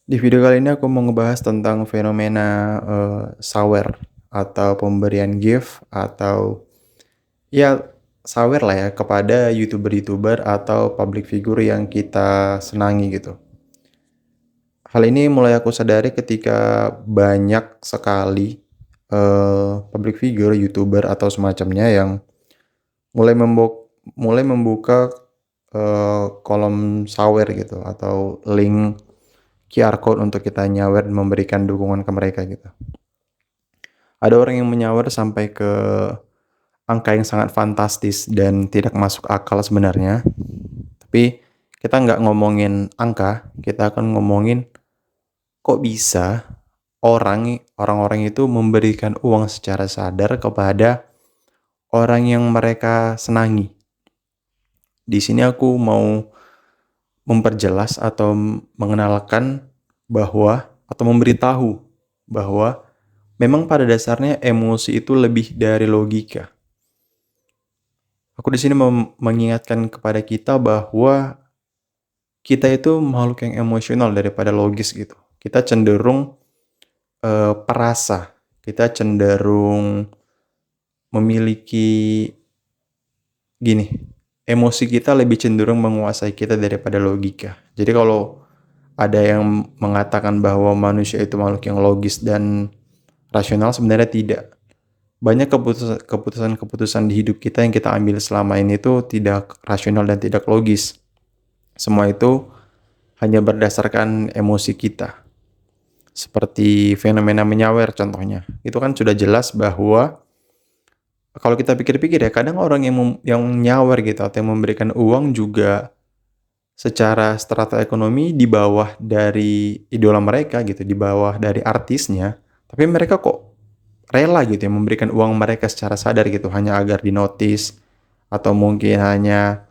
Di video kali ini aku mau ngebahas tentang fenomena sawer atau pemberian gift atau ya sawer lah ya kepada YouTuber-YouTuber atau public figure yang kita senangi gitu. Hal ini mulai aku sadari ketika banyak sekali public figure, YouTuber atau semacamnya yang mulai membuka kolom sawer gitu atau link QR code untuk kita nyawer dan memberikan dukungan ke mereka gitu. Ada orang yang menyawer sampai ke angka yang sangat fantastis dan tidak masuk akal sebenarnya. Tapi kita nggak ngomongin angka, kita akan ngomongin kok bisa orang-orang itu memberikan uang secara sadar kepada orang yang mereka senangi. Di sini aku mau memperjelas atau mengenalkan bahwa atau memberitahu bahwa memang pada dasarnya emosi itu lebih dari logika. Aku di sini mau mengingatkan kepada kita bahwa kita itu makhluk yang emosional daripada logis gitu. Kita cenderung perasa, kita cenderung memiliki gini, emosi kita lebih cenderung menguasai kita daripada logika. Jadi kalau ada yang mengatakan bahwa manusia itu makhluk yang logis dan rasional, sebenarnya tidak. Banyak keputusan-keputusan di hidup kita yang kita ambil selama ini itu tidak rasional dan tidak logis. Semua itu hanya berdasarkan emosi kita. Seperti fenomena menyawer contohnya. Itu kan sudah jelas bahwa kalau kita pikir-pikir ya, kadang orang yang nyawer gitu atau yang memberikan uang juga secara strata ekonomi di bawah dari idola mereka gitu, di bawah dari artisnya. Tapi mereka kok rela gitu ya memberikan uang mereka secara sadar gitu hanya agar dinotis atau mungkin hanya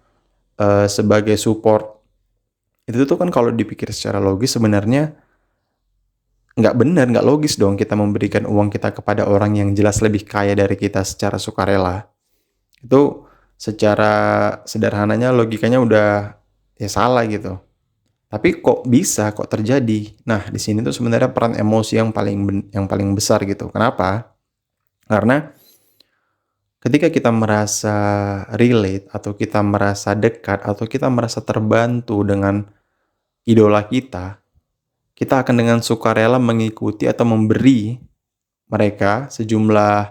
sebagai support. Itu tuh kan kalau dipikir secara logis sebenarnya nggak benar, nggak logis dong kita memberikan uang kita kepada orang yang jelas lebih kaya dari kita secara sukarela. Itu secara sederhananya logikanya udah ya salah gitu. Tapi kok bisa, kok terjadi? Nah, di sini tuh sebenarnya peran emosi yang paling besar gitu. Kenapa? Karena ketika kita merasa relate atau kita merasa dekat atau kita merasa terbantu dengan idola kita akan dengan sukarela mengikuti atau memberi mereka sejumlah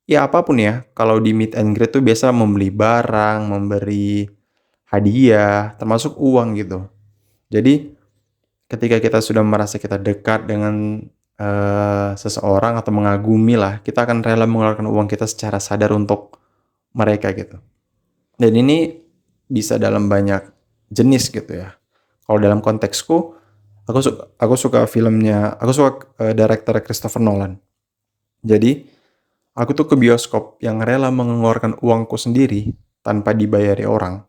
ya apapun ya. Kalau di meet and greet tuh biasa membeli barang, memberi hadiah, termasuk uang gitu. Jadi ketika kita sudah merasa kita dekat dengan seseorang atau mengagumi lah, kita akan rela mengeluarkan uang kita secara sadar untuk mereka gitu. Dan ini bisa dalam banyak jenis gitu ya. Kalau dalam konteksku, aku suka director Christopher Nolan. Jadi, aku tuh ke bioskop yang rela mengeluarkan uangku sendiri tanpa dibayari orang.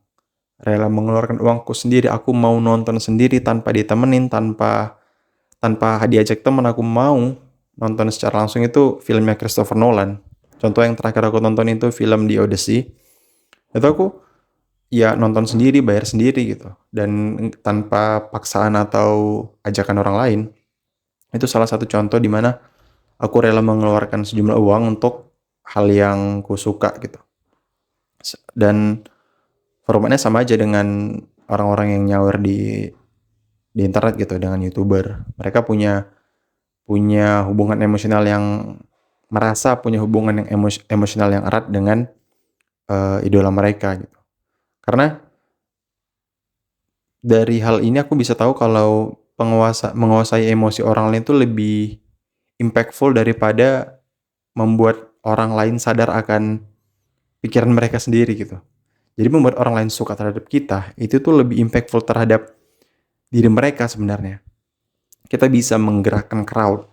Rela mengeluarkan uangku sendiri, aku mau nonton sendiri tanpa ditemenin, tanpa tanpa diajak teman, aku mau nonton secara langsung itu filmnya Christopher Nolan. Contoh yang terakhir aku nonton itu film The Odyssey. Itu aku ya nonton sendiri, bayar sendiri gitu. Dan tanpa paksaan atau ajakan orang lain. Itu salah satu contoh di mana aku rela mengeluarkan sejumlah uang untuk hal yang ku suka gitu. Dan formatnya sama aja dengan orang-orang yang nyawer di internet gitu dengan YouTuber. Mereka punya punya hubungan emosional yang merasa punya hubungan yang emosional yang erat dengan idola mereka gitu. Karena dari hal ini aku bisa tahu kalau menguasai emosi orang lain itu lebih impactful daripada membuat orang lain sadar akan pikiran mereka sendiri gitu. Jadi membuat orang lain suka terhadap kita, itu tuh lebih impactful terhadap diri mereka sebenarnya. Kita bisa menggerakkan crowd.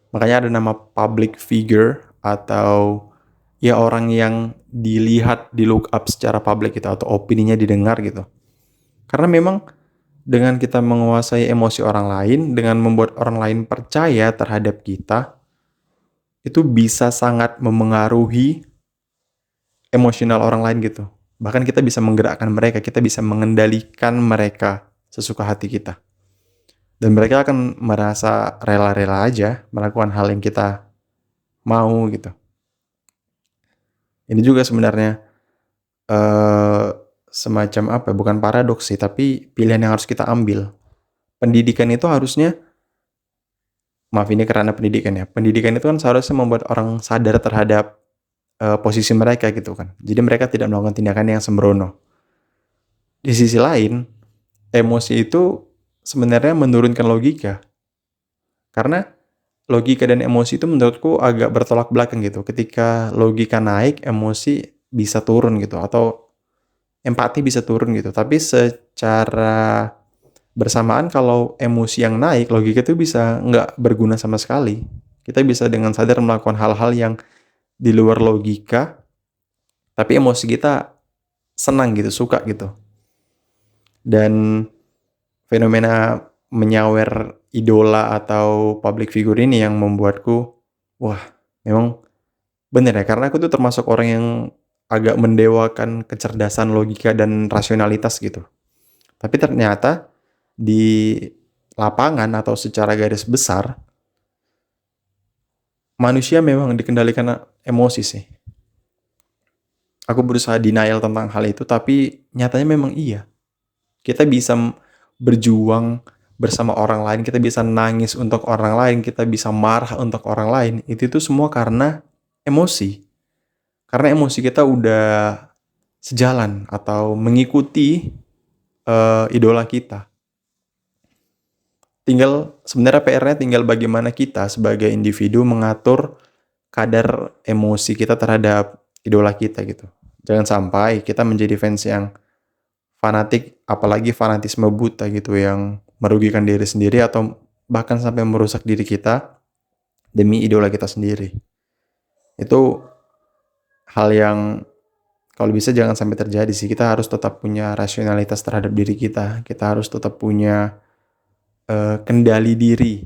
Makanya ada nama public figure atau ya orang yang dilihat, di look up secara publik gitu atau opininya didengar gitu. Karena memang dengan kita menguasai emosi orang lain, dengan membuat orang lain percaya terhadap kita, itu bisa sangat memengaruhi emosional orang lain gitu. Bahkan kita bisa menggerakkan mereka, kita bisa mengendalikan mereka sesuka hati kita. Dan mereka akan merasa rela-rela aja melakukan hal yang kita mau gitu. Ini juga sebenarnya semacam apa, bukan paradoks sih, tapi pilihan yang harus kita ambil. Pendidikan itu harusnya, maaf ini karena pendidikan ya, pendidikan itu kan seharusnya membuat orang sadar terhadap posisi mereka gitu kan. Jadi mereka tidak melakukan tindakan yang sembrono. Di sisi lain, emosi itu sebenarnya menurunkan logika. Karena logika dan emosi itu menurutku agak bertolak belakang gitu. Ketika logika naik, emosi bisa turun gitu, atau empati bisa turun gitu. Tapi secara bersamaan kalau emosi yang naik, logika itu bisa nggak berguna sama sekali. Kita bisa dengan sadar melakukan hal-hal yang di luar logika, tapi emosi kita senang gitu, suka gitu. Dan fenomena menyawer idola atau public figure ini yang membuatku, wah, memang bener ya, karena aku tuh termasuk orang yang agak mendewakan kecerdasan logika dan rasionalitas gitu. Tapi ternyata di lapangan atau secara garis besar, manusia memang dikendalikan emosi sih. Aku berusaha denial tentang hal itu, tapi nyatanya memang iya. Kita bisa berjuang bersama orang lain, kita bisa nangis untuk orang lain, kita bisa marah untuk orang lain. Itu tuh semua karena emosi. Karena emosi kita udah sejalan atau mengikuti idola kita. Tinggal sebenarnya PR-nya tinggal bagaimana kita sebagai individu mengatur kadar emosi kita terhadap idola kita gitu. Jangan sampai kita menjadi fans yang fanatik, apalagi fanatisme buta gitu yang merugikan diri sendiri atau bahkan sampai merusak diri kita demi idola kita sendiri. Itu hal yang kalau bisa jangan sampai terjadi sih. Kita harus tetap punya rasionalitas terhadap diri kita. Kita harus tetap punya kendali diri.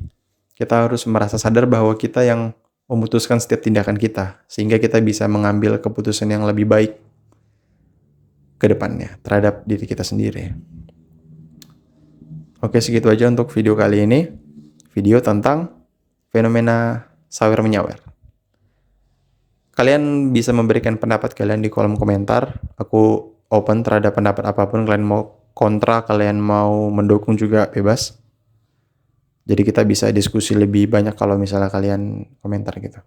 Kita harus merasa sadar bahwa kita yang memutuskan setiap tindakan kita, sehingga kita bisa mengambil keputusan yang lebih baik ke depannya terhadap diri kita sendiri. Oke, segitu aja untuk video kali ini. Video tentang fenomena sawer-menyawer. Kalian bisa memberikan pendapat kalian di kolom komentar. Aku open terhadap pendapat apapun. Kalian mau kontra, kalian mau mendukung juga bebas. Jadi kita bisa diskusi lebih banyak kalau misalnya kalian komentar gitu.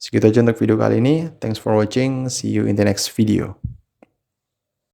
Segitu aja untuk video kali ini. Thanks for watching. See you in the next video.